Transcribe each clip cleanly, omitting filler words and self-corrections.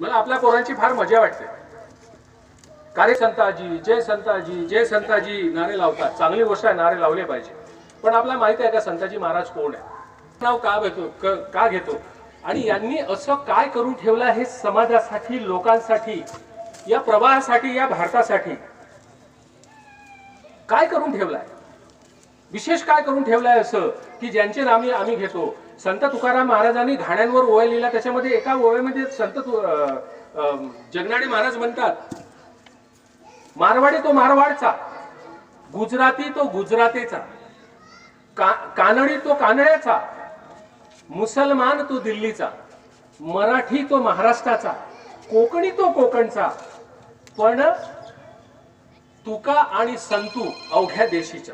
मला आपल्या पोरांची फार मजा वाटते. कार्य संताजी, जय संताजी, जय संताजी नारे लावतात. चांगली गोष्ट आहे, नारे लावले पाहिजे. पण आपल्याला माहिती आहे का संताजी महाराज कोण आहे, नाव का घेतो आणि यांनी असं काय करून ठेवलं आहे समाजासाठी, लोकांसाठी, या प्रवाहासाठी, या भारतासाठी काय करून ठेवलं आहे, विशेष काय करून ठेवलं आहे असं की ज्यांचे नामे आम्ही घेतो. संत तुकाराम महाराजांनी घाण्यांवर ओळ लिहिला. त्याच्यामध्ये एका ओळीमध्ये संत जगनाडे महाराज म्हणतात, मारवाडी तो मारवाडचा, गुजराती तो गुजरातेचा, कानडी तो कानड्याचा, मुसलमान तो दिल्लीचा, मराठी तो महाराष्ट्राचा, कोकणी तो कोकणचा, पण तुका आणि संतू अवघ्या देशीचा.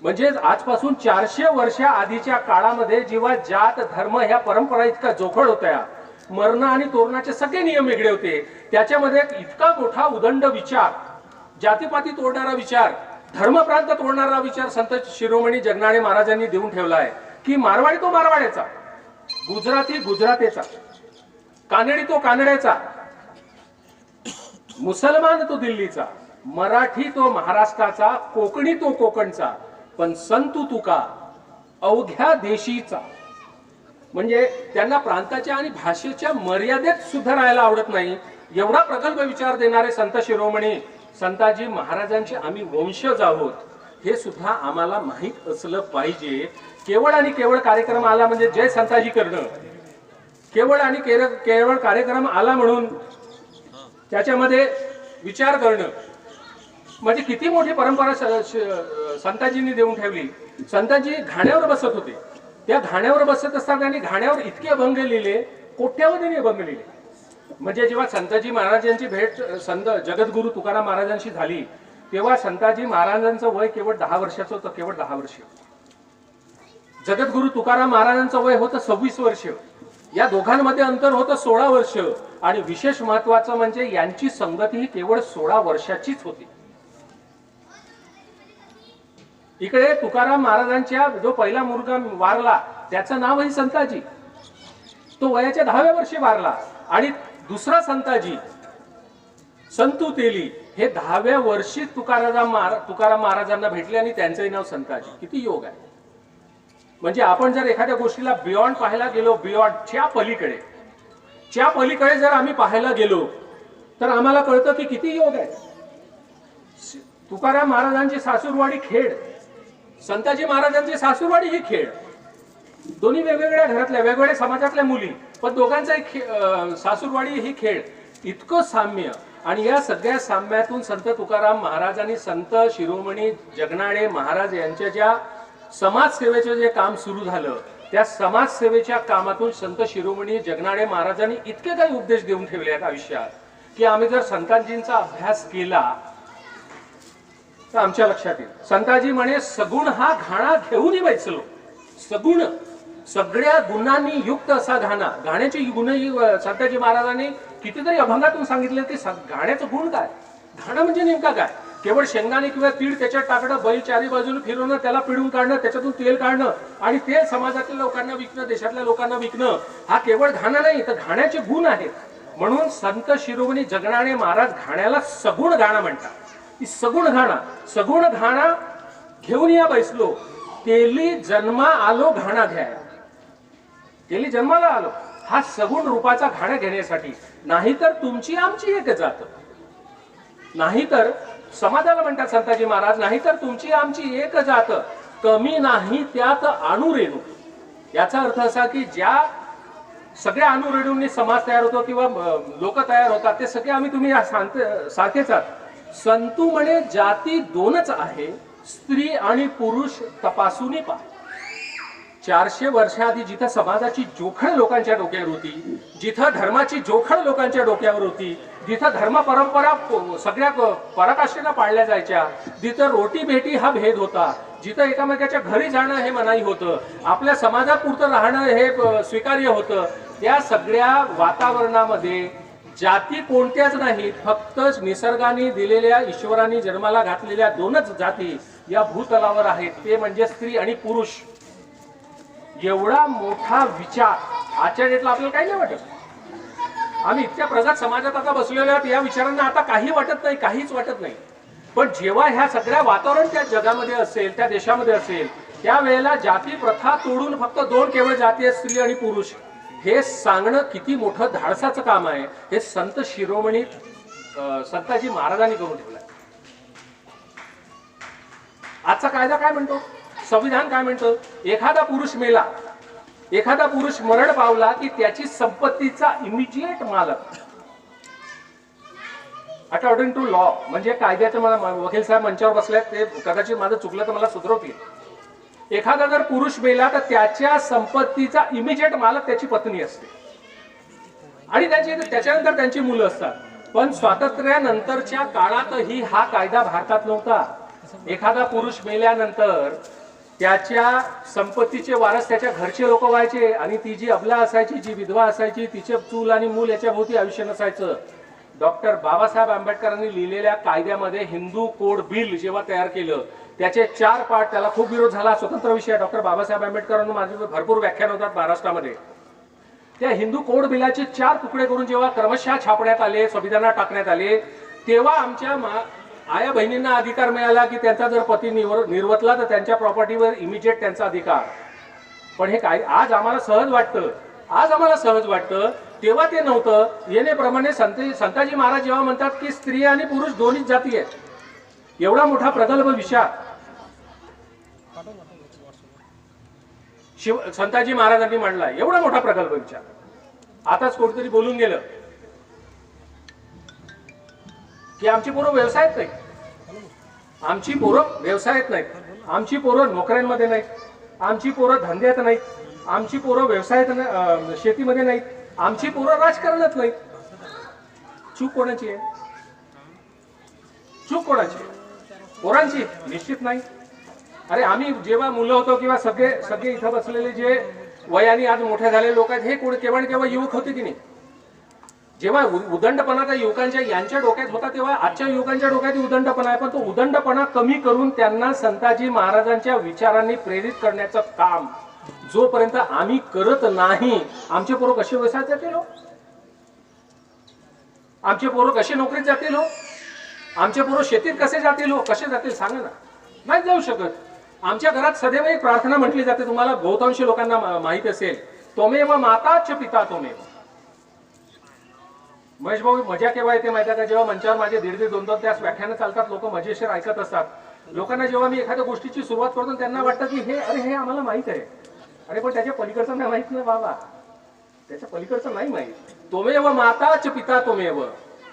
म्हणजे आजपासून 400 वर्ष आधीच्या काळामध्ये जेव्हा जात धर्म ह्या परंपरा इतका जोखड होत्या, मरण आणि तोरणाचे सगळे नियम वेगळे होते, त्याच्यामध्ये इतका मोठा उदंड विचार, जातीपाती तोडणारा विचार, धर्मप्रांत तोडणारा विचार संत शिरोमणी जगनाडे महाराजांनी देऊन ठेवला आहे की मारवाडी तो मारवाड्याचा, गुजराती गुजरातेचा, कानडी तो कानड्याचा, मुसलमान तो दिल्लीचा, मराठी तो महाराष्ट्राचा, कोकणी तो कोकणचा, पण संतू तुका अवघ्या देशीचा. म्हणजे त्यांना प्रांताच्या आणि भाषेच्या मर्यादेत सुद्धा राहायला आवडत नाही. एवढा प्रगल्भ विचार देणारे संत शिरोमणी संताजी महाराजांचे आम्ही वंशज आहोत हे सुद्धा आम्हाला माहीत असलं पाहिजे. केवळ आणि केवळ कार्यक्रम आला म्हणजे जय संताजी करणं, केवळ आणि केवळ कार्यक्रम आला म्हणून त्याच्यामध्ये विचार करणं म्हणजे किती मोठी परंपरा संताजींनी देऊन ठेवली. संताजी घाण्यावर बसत होते. त्या घाण्यावर बसत असताना त्यांनी घाण्यावर इतके अभंग लिहिले, कोट्यावधीने अभंग लिहिले. म्हणजे जेव्हा संताजी महाराजांची भेट संत जगद्गुरु तुकाराम महाराजांशी झाली तेव्हा संताजी महाराजांचं वय केवळ 10 वर्षाचं होतं, केवळ 10 वर्ष. जगद्गुरु तुकाराम महाराजांचं वय होतं 26 वर्ष. या दोघांमध्ये अंतर होतं 16 वर्ष. आणि विशेष महत्वाचं म्हणजे यांची संगती ही केवळ 16 वर्षाचीच होती. इकडे तुकाराम महाराजांच्या जो पहिला मुलगा वारला त्याचं नावही संताजी, तो वयाच्या 10व्या वर्षी वारला. आणि दुसरा संताजी संतू तेली हे 10व्या वर्षी तुकाराम महाराजांना भेटले आणि त्यांचंही नाव संताजी. किती योग आहे. म्हणजे आपण जर एखाद्या गोष्टीला बियॉन्ड पाहायला गेलो, बियॉन्डच्या पलीकडे जर आम्ही पाहायला गेलो तर आम्हाला कळतं की किती योग आहे. तुकाराम महाराजांची सासूरवाडी खेड, संताजी महाराजांची सासूरवाडी ही खेड. दोन्ही वेगवेगळ्या घरातल्या वेगवेगळ्या समाजातल्या मुली, पण दोघांचा सासूरवाडी ही खेड. इतकं साम्य. आणि या सगळ्या साम्यातून संत तुकाराम महाराज आणि संत शिरोमणी जगनाडे महाराज यांच्या ज्या समाजसेवेचे जे काम सुरू झालं त्या समाजसेवेच्या कामातून संत शिरोमणी जगनाडे महाराजांनी इतके काही उपदेश देऊन ठेवले आहेत आयुष्यात की आम्ही जर संतांजींचा अभ्यास केला तर आमच्या लक्षात येईल. संताजी म्हणे, सगुण हा घाणा घेऊन बसलो. सगुण, सगळ्या गुणांनी युक्त असा घाणा. घाण्याची गुण संताजी महाराजांनी कितीतरी अभंगातून सांगितले की घाण्याचं गुण काय, घाणा म्हणजे नेमका काय. केवळ शेंगाने किंवा तीळ त्याच्यात टाकणं, बैल चारी बाजूने फिरवणं, त्याला पिळून काढणं, त्याच्यातून तेल काढणं आणि ते समाजातल्या लोकांना विकणं, देशातल्या लोकांना विकणं, हा केवळ घाणा नाही, तर घाण्याचे गुण आहेत. म्हणून संत शिरोमणी जगनाडे महाराज घाण्याला सगुण घाणा म्हणतात. की सगुण घाणा घेऊन या बैसलो, तेली जन्मा आलो घाणा घ्या. तेली जन्माला आलो हा सगुण रूपाचा घाणा घेण्यासाठी. नाहीतर तुमची आमची एक जात. नाहीतर समाजाला म्हणतात संताजी महाराज, नाहीतर तुमची आमची एक जात, कमी नाही त्यात अणुरेणू. याचा अर्थ असा की ज्या सगळ्या अणुरेणूंनी समाज तयार होतो किंवा लोक तयार होतात ते सगळे आम्ही तुम्ही सारखेच आहात. संतू म्हणे जाती दोनच आहे, स्त्री आणि पुरुष तपासून पहा. 400 वर्षाआधी जिथं समाजाची जोखड लोकांच्या डोक्यावर होती, जिथं धर्माची जोखड लोकांच्या डोक्यावर होती, जिथं धर्म परंपरा सगळ्या पराकाष्ठेला पाळल्या जायच्या, जिथं रोटी भेटी हा भेद होता, जिथं एकामेकाच्या घरी जाणं हे मनाई होतं, आपल्या समाजापुरतं राहणं हे स्वीकार्य होतं, त्या सगळ्या वातावरणामध्ये जाती कोणत्याच नाहीत, फक्त निसर्गाने दिलेल्या, ईश्वराने जन्माला घातलेल्या दोनच जाती या भूतलावर आहेत, ते म्हणजे स्त्री आणि पुरुष. एवढा मोठा विचार आजच्या डेटला आपल्याला काही नाही वाटत. आम्ही इतक्या प्रगत समाजात आता बसलेलो आहोत, या विचारांना आता काही वाटत नाही, काहीच वाटत नाही. पण जेव्हा ह्या सगळ्या वातावरण त्या जगामध्ये असेल, त्या देशामध्ये असेल, त्यावेळेला जाती प्रथा तोडून फक्त दोन केवळ जाती आहेत, स्त्री आणि पुरुष, हे सांगणं किती मोठं धाडसाचं काम आहे. हे संत शिरोमणी संताजी महाराजांनी करून ठेवलंय. आजचा कायदा काय म्हणतो, संविधान काय म्हणतं, एखादा पुरुष मेला, एखादा पुरुष मरण पावला की त्याची संपत्तीचा इमिजिएट मालक, अकॉर्डिंग टू लॉ, म्हणजे कायद्याचे, मला वकील साहेब मंचावर बसले, ते कदाचित माझं चुकलं तर मला सुधरवतील. एखादा जर पुरुष मेला तर त्याच्या संपत्तीचा इमिजिएट मालक त्याची पत्नी असते आणि त्याच्यानंतर त्यांची मुलं असतात. पण स्वातंत्र्यानंतरच्या काळातही हा कायदा भारतात नव्हता. एखादा पुरुष मेल्यानंतर त्याच्या संपत्तीचे वारस त्याच्या घरचे लोक व्हायचे आणि ती जी अबला असायची, जी विधवा असायची, तिचे चूल आणि मूल याच्या भोवती आयुष्य नसायचं. डॉक्टर बाबासाहेब आंबेडकरांनी लिहिलेल्या कायद्यामध्ये हिंदू कोड बिल जेव्हा तयार केलं, त्याचे 4 पार्ट, त्याला खूप विरोध झाला, स्वतंत्र विषय. डॉक्टर बाबासाहेब आंबेडकरांना माझे भरपूर व्याख्यान होतात महाराष्ट्रामध्ये. त्या हिंदू कोड बिलाचे 4 तुकडे करून जेव्हा क्रमशः छापण्यात आले, संविधानात टाकण्यात आले, तेव्हा आमच्या आया बहिणींना अधिकार मिळाला की त्यांचा जर पती निर्वतला तर त्यांच्या प्रॉपर्टीवर इमिजिएट त्यांचा अधिकार. पण हे काय आज आम्हाला सहज वाटतं, आज आम्हाला सहज वाटतं, तेव्हा ते नव्हतं. येण्याप्रमाणे संताजी महाराज जेव्हा म्हणतात की स्त्री आणि पुरुष दोन्हीच जाती आहेत, एवढा मोठा प्रगल्भ विचार संताजी महाराजांनी मांडला, एवढा मोठा प्रगल्भ विचार. आताच कोणतरी बोलून गेलं की आमची पोरं व्यवसायात नाहीत, आमची पोरं व्यवसायात नाहीत, आमची पोरं नोकऱ्यांमध्ये नाहीत, आमची पोरं धंद्यात नाहीत, आमची पोरं व्यवसायात शेतीमध्ये नाहीत, आमची पोरं राजकारणात नाहीत. चूक कोणाची आहे? चूक कोणाची आहे? पोरांची? निश्चित नाही. अरे आम्ही जेव्हा मुलं होतो किंवा सगळे इथं बसलेले जे वयाने आज मोठे झालेले लोक आहेत, हे केव्हा केव्हा युवक होते की नाही? जेव्हा उदंडपणा त्या युवकांच्या यांच्या डोक्यात होता तेव्हा आजच्या युवकांच्या डोक्यात उदंडपणा आहे. पण तो उदंडपणा कमी करून त्यांना संताजी महाराजांच्या विचारांनी प्रेरित करण्याचं काम जोपर्यंत आम्ही करत नाही, आमचे पोरं कसे व्यवसायात जातील हो? आमचे पोरं कसे नोकरीत जातील हो? आमचे पोरं शेतीत कसे जातील हो? कसे जातील सांगा ना. नाही जाऊ शकत. आमच्या घरात सदैव एक प्रार्थना म्हटली जाते, तुम्हाला बहुतांश लोकांना माहित असेल, त्वमेव माता च पिता त्वमेव. महेश भाऊ, मजा केव्हा येते माहिती आहे का? जेव्हा मंचावर माझे 1.5 2 तास व्याख्यानं चालतात, लोक मजेशीर ऐकत असतात. लोकांना जेव्हा मी एखाद्या गोष्टीची सुरुवात करतो त्यांना वाटतं की हे आम्हाला माहित आहे. अरे पण त्याच्या पलीकडचं नाही माहित ना बाबा, त्याच्या पलीकडचं नाही माहित. त्वमेव माता च पिता त्वमेव,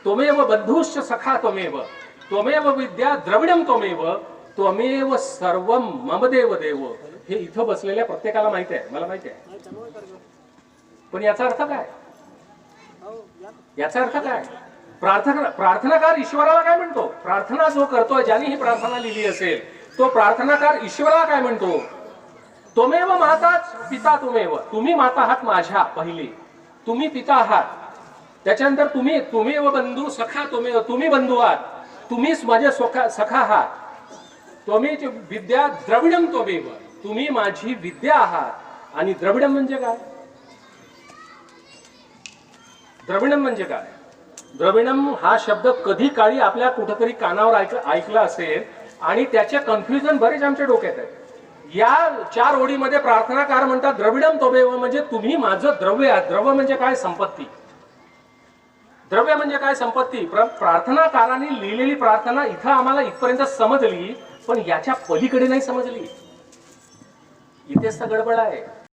त्वमेव बंधुश्च सखा त्वमेव, त्वमेव विद्या द्रविडम त्वमेव, त्वमेव सर्वम मम देव देव. हे इथं बसलेल्या प्रत्येकाला माहित आहे, मला माहित आहे. पण याचा अर्थ काय? याचा अर्थ काय? प्रार्थनाकार ईश्वराला काय म्हणतो? प्रार्थना जो करतोय, ज्याने ही प्रार्थना लिहिली असेल, तो प्रार्थनाकार ईश्वराला काय म्हणतो? त्वमेव माताच पिता त्वमेव. तुम्ही माता आहात माझ्या पहिली, तुम्ही पिता आहात. त्याच्यानंतर तुम्ही बंधू सखा त्वमेव, तुम्ही बंधू आहात, तुम्हीच माझे सखा आहात. त्वमी विद्या द्रविडम त्वमेव, तुम्ही माझी विद्या आहात. आणि द्रविडम म्हणजे काय? द्रविडम म्हणजे काय? द्रविडम हा शब्द कधी काळी आपल्या कुठेतरी कानावर ऐकला असेल आणि त्याचे कन्फ्युजन बरेच आमच्या डोक्यात आहे. या 4 ओळीमध्ये प्रार्थनाकार म्हणतात द्रविडम त्वमेव म्हणजे तुम्ही माझं द्रव्य आहात. द्रव्य म्हणजे काय? संपत्ती. द्रव्य म्हणजे काय? संपत्ती. प्रार्थनाकारांनी लिहिलेली प्रार्थना इथं आम्हाला इथपर्यंत समजली, पण याच्या पलीकडे नाही समजली. इथेच तर गडबड आहे.